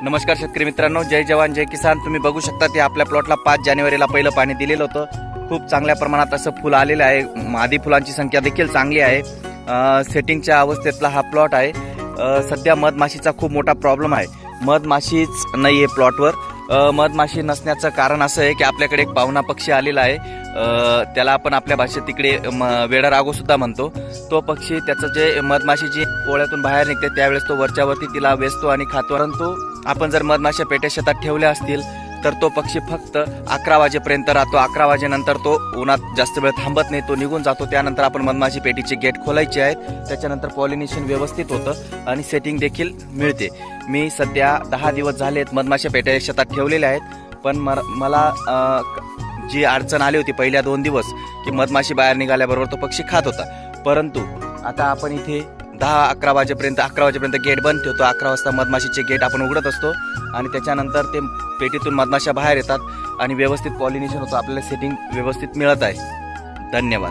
नमस्कार शेतकरी मित्रांनो, जय जवान जय किसान. तुम्ही बघू शकता ते आपल्या प्लॉटला 5 जानेवारीला पहिलं पाणी दिलेलं होतं. खूप चांगल्या प्रमाणात असं फुल आलेलं आहे. मादी फुलांची संख्या देखील चांगली आहे. सेटिंगच्या अवस्थेतला हा प्लॉट आहे. सध्या मधमाशीचा खूप मोठा प्रॉब्लेम आहे. मधमाशीच नाही आहे प्लॉटवर. मधमाशी नसण्याचं कारण असं आहे की आपल्याकडे एक पाहुणा पक्षी आलेला आहे. त्याला आपण आपल्या भाषेत तिकडे वेडा रागो सुद्धा म्हणतो. तो पक्षी त्याचं जे मधमाशी जी पोळ्यातून बाहेर निघते त्यावेळेस तो वरच्यावरती तिला वेचतो आणि खातो. परंतु आपण जर मधमाशा पेट्या शेतात ठेवल्या असतील तर तो पक्षी फक्त 11 वाजेपर्यंत राहतो. 11 वाजेनंतर तो उन्हात जास्त वेळ थांबत नाही, तो निघून जातो. त्यानंतर आपण मधमाशी पेटीचे गेट खोलायचे आहेत. त्याच्यानंतर पॉलिनेशन व्यवस्थित होतं आणि सेटिंग देखील मिळते. मी सध्या 10 दिवस झालेत मधमाशा पेट्या शेतात ठेवलेल्या आहेत. पण मला जी अडचण आली होती पहिल्या 2 दिवस की मधमाशी बाहेर निघाल्याबरोबर तो पक्षी खात होता. परंतु आता आपण इथे 11 वाजेपर्यंत गेट बंद ठेवतो. 11 वाजता मधमाशीचे गेट आपण उघडत असतो आणि त्याच्यानंतर ते पेटीतून मधमाशा बाहेर येतात आणि व्यवस्थित पॉलिनेशन होतं. आपल्याला सेटिंग व्यवस्थित मिळत आहे. धन्यवाद.